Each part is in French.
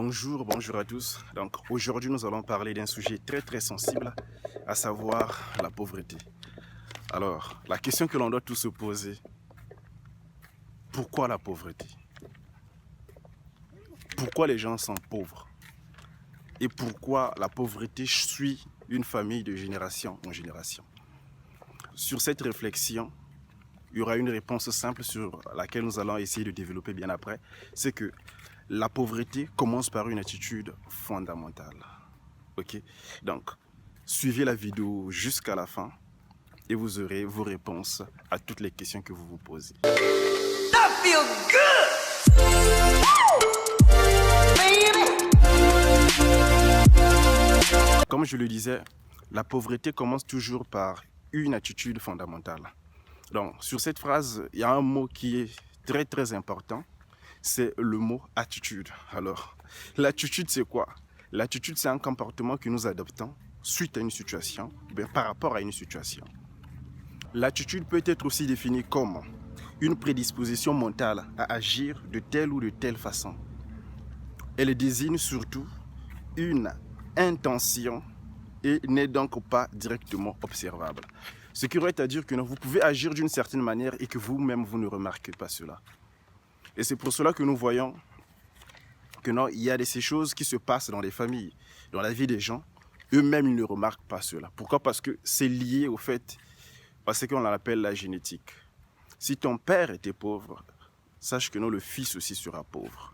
Bonjour à tous. Donc aujourd'hui nous allons parler d'un sujet très sensible, à savoir la pauvreté. Alors, la question que l'on doit tous se poser, pourquoi la pauvreté? Pourquoi les gens sont pauvres? Et pourquoi la pauvreté suit une famille de génération en génération? Sur cette réflexion, il y aura une réponse simple sur laquelle nous allons essayer de développer bien après. C'est que la pauvreté commence par une attitude fondamentale. Ok? Donc, suivez la vidéo jusqu'à la fin et vous aurez vos réponses à toutes les questions que vous vous posez. That feel good! Comme je le disais, la pauvreté commence toujours par une attitude fondamentale. Donc, sur cette phrase, il y a un mot qui est très important. C'est le mot attitude. Alors, l'attitude, c'est quoi? L'attitude, c'est un comportement que nous adoptons suite à une situation, bien, par rapport à une situation. L'attitude peut être aussi définie comme une prédisposition mentale à agir de telle ou de telle façon. Elle désigne surtout une intention et n'est donc pas directement observable. Ce qui aurait à dire que vous pouvez agir d'une certaine manière et que vous-même, vous ne remarquez pas cela. Et c'est pour cela que nous voyons que non, il y a de ces choses qui se passent dans les familles, dans la vie des gens. Eux-mêmes, ils ne remarquent pas cela. Pourquoi? Parce que c'est lié au fait, parce qu'on appelle la génétique. Si ton père était pauvre, sache que non, le fils aussi sera pauvre.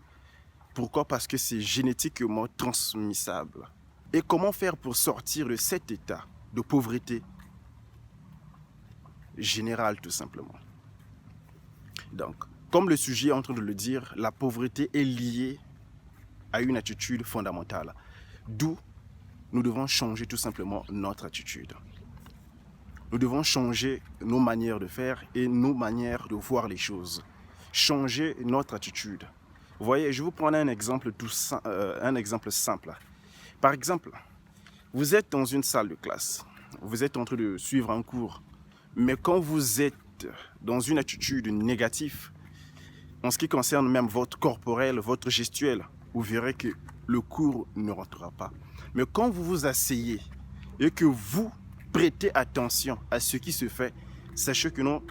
Pourquoi? Parce que c'est génétiquement transmissible. Et comment faire pour sortir de cet état de pauvreté générale, tout simplement? Donc, comme le sujet est en train de le dire, la pauvreté est liée à une attitude fondamentale. D'où nous devons changer tout simplement notre attitude. Nous devons changer nos manières de faire et nos manières de voir les choses. Changer notre attitude. Vous voyez, je vais vous prendre un exemple simple. Par exemple, vous êtes dans une salle de classe. Vous êtes en train de suivre un cours. Mais quand vous êtes dans une attitude négative, en ce qui concerne même votre corporel, votre gestuel, vous verrez que le cours ne rentrera pas. Mais quand vous vous asseyez et que vous prêtez attention à ce qui se fait, sachez que non,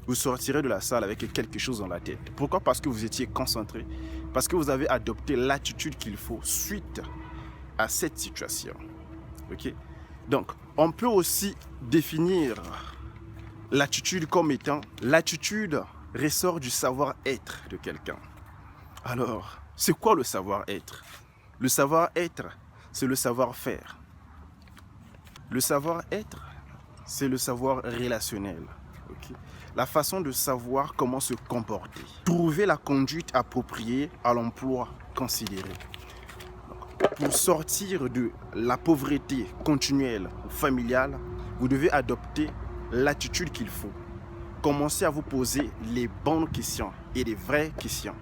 vous sortirez de la salle avec quelque chose dans la tête. Pourquoi? Parce que vous étiez concentré, parce que vous avez adopté l'attitude qu'il faut suite à cette situation. Ok? Donc, on peut aussi définir l'attitude comme étant l'attitude ressort du savoir-être de quelqu'un. Alors, c'est quoi le savoir-être? Le savoir-être, c'est le savoir-faire. Le savoir-être, c'est le savoir relationnel. Okay? La façon de savoir comment se comporter. Trouver la conduite appropriée à l'emploi considéré. Pour sortir de la pauvreté continuelle ou familiale, vous devez adopter l'attitude qu'il faut. Commencez à vous poser les bonnes questions et les vraies questions.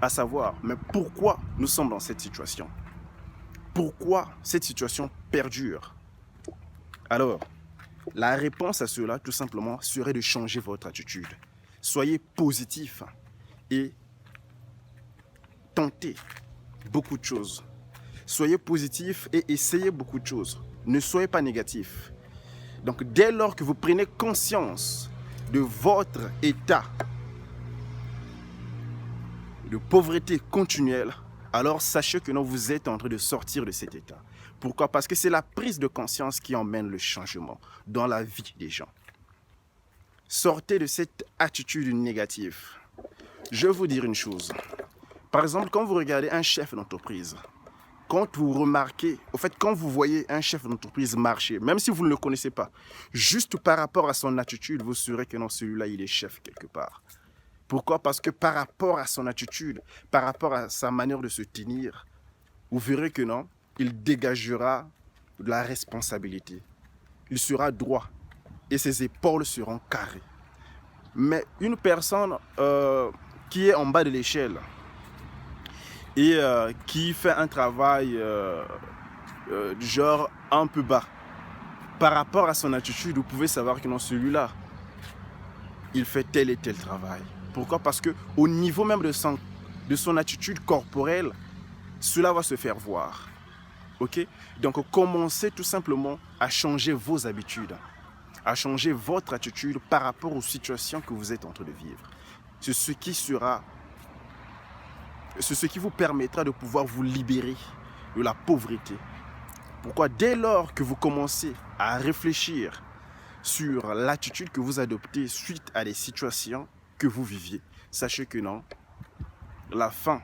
À savoir, mais pourquoi nous sommes dans cette situation? Pourquoi cette situation perdure? Alors, la réponse à cela, tout simplement, serait de changer votre attitude. Soyez positif et tentez beaucoup de choses. Soyez positif et essayez beaucoup de choses. Ne soyez pas négatif. Donc, dès lors que vous prenez conscience de votre état de pauvreté continuelle, alors sachez que non, vous êtes en train de sortir de cet état. Pourquoi? Parce que c'est la prise de conscience qui emmène le changement dans la vie des gens. Sortez de cette attitude négative. Je vais vous dire une chose. Par exemple, quand vous regardez un chef d'entreprise, quand vous remarquez, au fait, quand vous voyez un chef d'entreprise marcher, même si vous ne le connaissez pas, juste par rapport à son attitude, vous saurez que non, celui-là, il est chef quelque part. Pourquoi? Parce que par rapport à son attitude, par rapport à sa manière de se tenir, vous verrez que non, il dégagera de la responsabilité. Il sera droit et ses épaules seront carrées. Mais une personne qui est en bas de l'échelle et qui fait un travail du genre un peu bas, par rapport à son attitude, vous pouvez savoir que non, celui-là, il fait tel et tel travail. Pourquoi? Parce qu'au niveau même de son attitude corporelle, cela va se faire voir. Ok? Donc, commencez tout simplement à changer vos habitudes, à changer votre attitude par rapport aux situations que vous êtes en train de vivre. C'est ce qui vous permettra de pouvoir vous libérer de la pauvreté. Pourquoi? Dès lors que vous commencez à réfléchir sur l'attitude que vous adoptez suite à des situations que vous viviez, sachez que non, la fin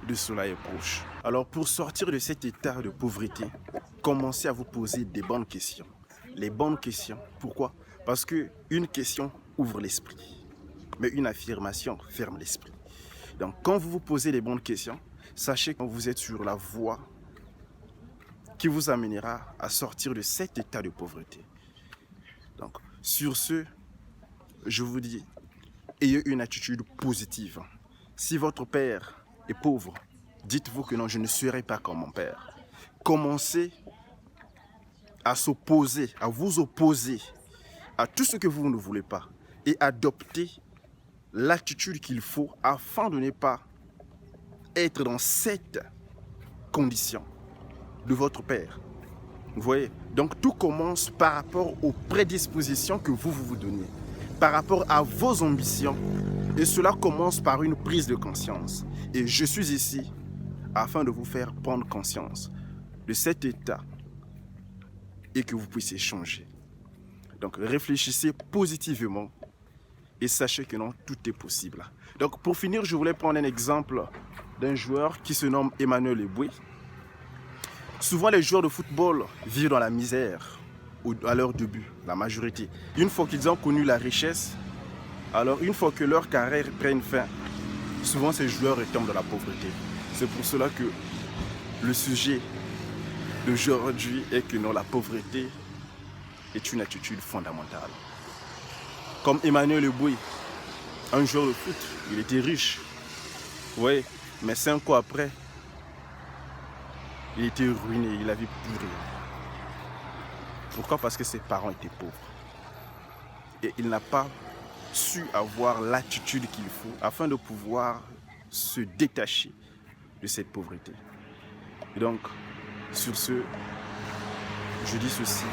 de cela est proche. Alors pour sortir de cet état de pauvreté, commencez à vous poser des bonnes questions. Les bonnes questions, pourquoi? Parce qu'une question ouvre l'esprit, mais une affirmation ferme l'esprit. Donc quand vous vous posez les bonnes questions, sachez que vous êtes sur la voie qui vous amènera à sortir de cet état de pauvreté. Donc sur ce, je vous dis, ayez une attitude positive. Si votre père est pauvre, dites-vous que non, je ne serai pas comme mon père. Commencez à s'opposer, à vous opposer à tout ce que vous ne voulez pas et adoptez l'attitude qu'il faut afin de ne pas être dans cette condition de votre père. Vous voyez? Donc tout commence par rapport aux prédispositions que vous donnez, par rapport à vos ambitions. Et cela commence par une prise de conscience. Et je suis ici afin de vous faire prendre conscience de cet état et que vous puissiez changer. Donc réfléchissez positivement et sachez que non, tout est possible. Donc pour finir, je voulais prendre un exemple d'un joueur qui se nomme Emmanuel Eboué. Souvent les joueurs de football vivent dans la misère à leur début, la majorité. Une fois qu'ils ont connu la richesse, alors une fois que leur carrière prenne fin, souvent ces joueurs tombent dans la pauvreté. C'est pour cela que le sujet d'aujourd'hui est que non, la pauvreté est une attitude fondamentale. Comme Emmanuel Eboué, un joueur de foot, il était riche. Oui, mais 5 ans après, il était ruiné, il n'avait plus rien. Pourquoi? Parce que ses parents étaient pauvres. Et il n'a pas su avoir l'attitude qu'il faut afin de pouvoir se détacher de cette pauvreté. Et donc, sur ce, je dis ceci,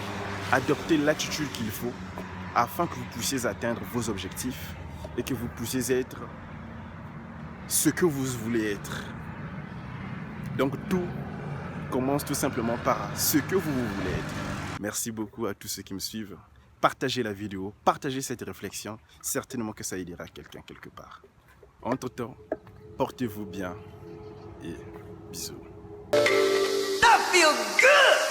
adoptez l'attitude qu'il faut afin que vous puissiez atteindre vos objectifs et que vous puissiez être ce que vous voulez être. Donc tout commence tout simplement par ce que vous voulez être. Merci beaucoup à tous ceux qui me suivent. Partagez la vidéo, partagez cette réflexion. Certainement que ça aidera quelqu'un quelque part. Entre-temps, portez-vous bien et bisous. That feel good!